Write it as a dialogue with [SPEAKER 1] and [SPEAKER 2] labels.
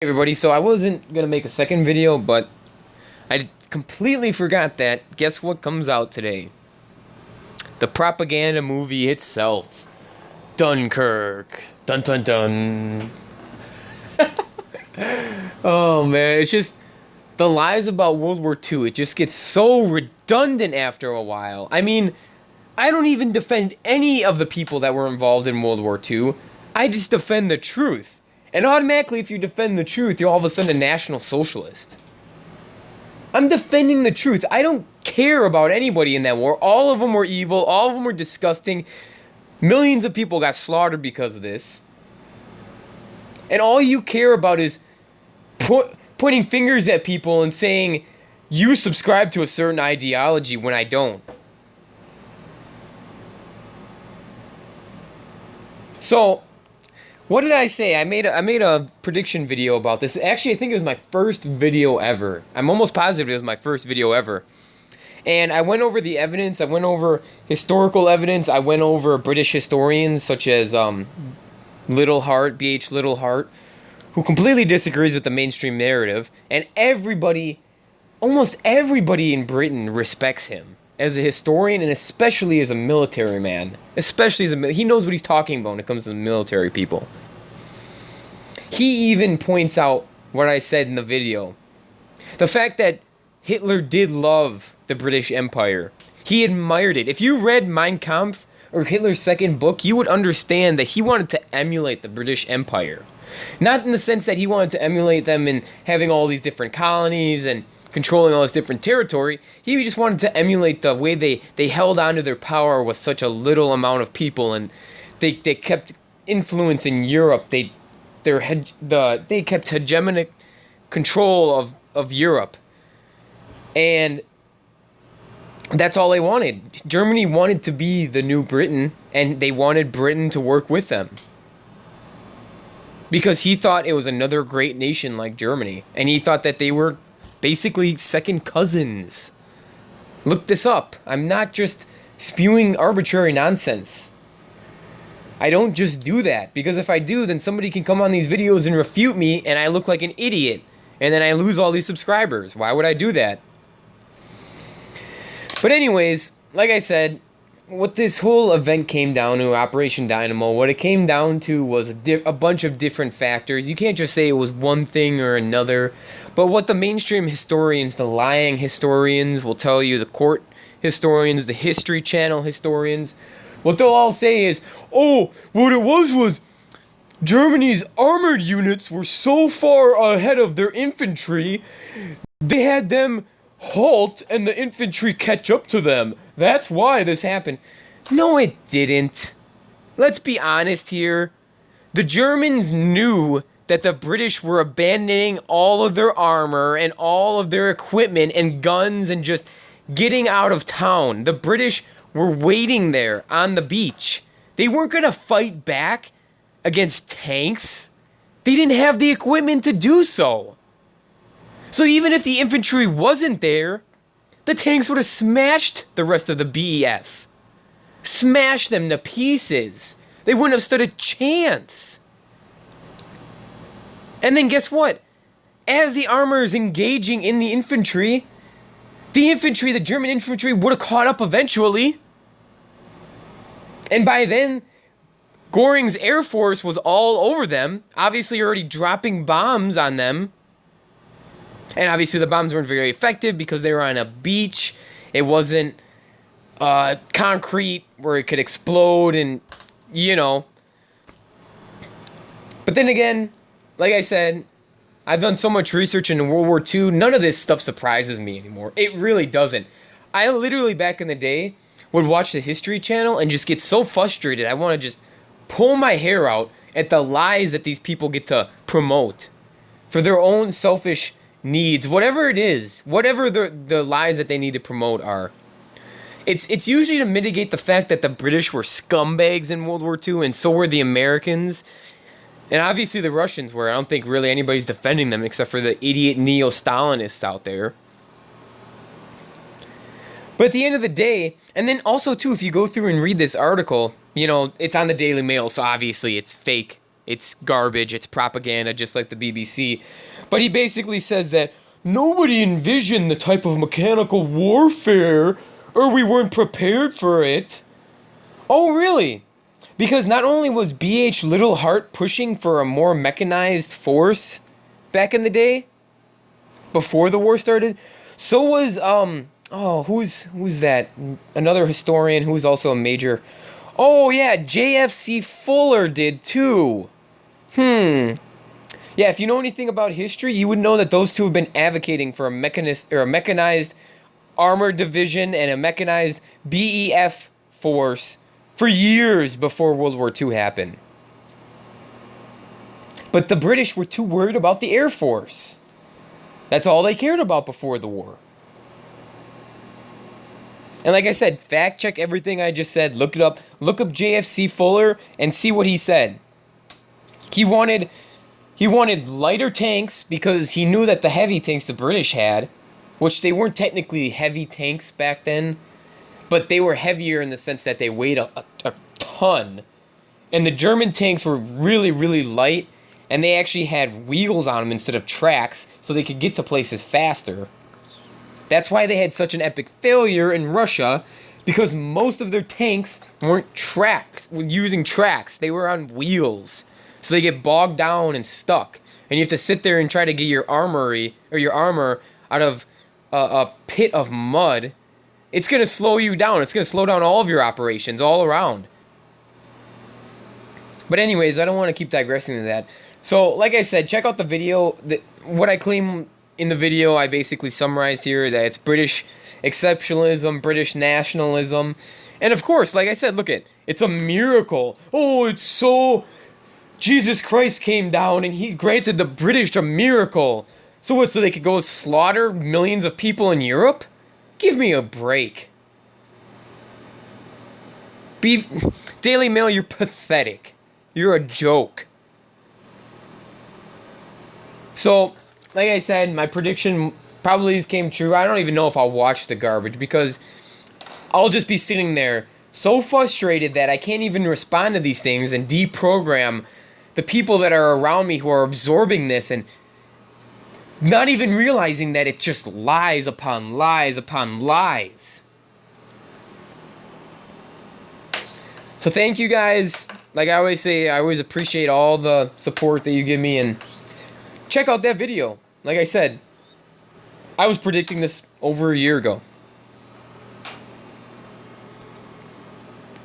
[SPEAKER 1] Hey everybody, so I wasn't gonna make a second video, but I completely forgot that. Guess what comes out today? The propaganda movie itself. Dunkirk. Dun dun dun. Oh man, it's just the lies about World War II. It just gets so redundant after a while. I mean, I don't even defend any of the people that were involved in World War II. I just defend the truth. And automatically, if you defend the truth, you're all of a sudden a National Socialist. I'm defending the truth. I don't care about anybody in that war. All of them were evil. All of them were disgusting. Millions of people got slaughtered because of this. And all you care about is pointing fingers at people and saying, you subscribe to a certain ideology when I don't. So, what did I say? I made a prediction video about this. Actually, I think it was my first video ever. I'm almost positive it was my first video ever. And I went over the evidence. I went over historical evidence. I went over British historians such as Little Hart, B.H. Little Hart, who completely disagrees with the mainstream narrative. And everybody, almost everybody in Britain respects him as a historian and especially as a military man. Especially as he knows what he's talking about when it comes to the military people. He even points out what I said in the video. The fact that Hitler did love the British Empire. He admired it. If you read Mein Kampf or Hitler's second book, you would understand that he wanted to emulate the British Empire. Not in the sense that he wanted to emulate them in having all these different colonies and controlling all this different territory. He just wanted to emulate the way they held on to their power with such a little amount of people, and they kept influence in Europe. They kept hegemonic control of Europe. And that's all they wanted. Germany wanted to be the new Britain, and they wanted Britain to work with them. Because he thought it was another great nation like Germany. And he thought that they were basically second cousins. Look this up. I'm not just spewing arbitrary nonsense. I don't just do that, because if I do, then somebody can come on these videos and refute me, and I look like an idiot, and then I lose all these subscribers. Why would I do that? But anyways, like I said, what this whole event came down to, Operation Dynamo, what it came down to was a bunch of different factors. You can't just say it was one thing or another, but what the mainstream historians, the lying historians will tell you, the court historians, the History Channel historians, what they'll all say is, oh, what it was Germany's armored units were so far ahead of their infantry, they had them halt and the infantry catch up to them. That's why this happened. No, it didn't. Let's be honest here. The Germans knew that the British were abandoning all of their armor and all of their equipment and guns and just getting out of town. The British were waiting there on the beach. They weren't going to fight back against tanks. They didn't have the equipment to do so. So even if the infantry wasn't there, the tanks would have smashed the rest of the BEF. Smashed them to pieces. They wouldn't have stood a chance. And then guess what? As the armor is engaging in the infantry, the German infantry would have caught up eventually. And by then, Göring's Air Force was all over them, obviously already dropping bombs on them. And obviously the bombs weren't very effective because they were on a beach. It wasn't concrete where it could explode and, you know. But then again, like I said, I've done so much research into World War II, none of this stuff surprises me anymore. It really doesn't. I literally, back in the day, would watch the History Channel and just get so frustrated. I want to just pull my hair out at the lies that these people get to promote for their own selfish needs, whatever it is, whatever the lies that they need to promote are. It's usually to mitigate the fact that the British were scumbags in World War II, and so were the Americans. And obviously the Russians were. I don't think really anybody's defending them except for the idiot neo-Stalinists out there. But at the end of the day, and then also too, if you go through and read this article, you know, it's on the Daily Mail, so obviously it's fake it's garbage, it's propaganda, just like the BBC. But he basically says that nobody envisioned the type of mechanical warfare, or we weren't prepared for it. Oh, really? Because not only was B.H. Littlehart pushing for a more mechanized force back in the day, before the war started, so was, who's that? Another historian who's also a major. Oh, yeah, J.F.C. Fuller did too. Yeah, if you know anything about history, you would know that those two have been advocating for a mechanized armored division and a mechanized BEF force for years before World War II happened. But the British were too worried about the Air Force. That's all they cared about before the war. And like I said, fact check everything I just said. Look it up. Look up JFC Fuller and see what he said. He wanted lighter tanks because he knew that the heavy tanks the British had, which they weren't technically heavy tanks back then, but they were heavier in the sense that they weighed a ton. And the German tanks were really, really light, and they actually had wheels on them instead of tracks, so they could get to places faster. That's why they had such an epic failure in Russia, because most of their tanks weren't using tracks. They were on wheels. So they get bogged down and stuck. And you have to sit there and try to get your armor out of a pit of mud. It's going to slow you down. It's going to slow down all of your operations all around. But anyways, I don't want to keep digressing to that. So, like I said, check out the video. What I claim in the video, I basically summarized here, that it's British exceptionalism, British nationalism. And of course, like I said, look it's a miracle. Oh, it's so... Jesus Christ came down and he granted the British a miracle. So what, so they could go slaughter millions of people in Europe? Give me a break. Daily Mail, you're pathetic. You're a joke. So, like I said, my prediction probably came true. I don't even know if I'll watch the garbage because I'll just be sitting there so frustrated that I can't even respond to these things and deprogram the people that are around me who are absorbing this and not even realizing that it's just lies upon lies upon lies. So thank you guys. Like I always say, I always appreciate all the support that you give me, and check out that video. Like I said, I was predicting this over a year ago.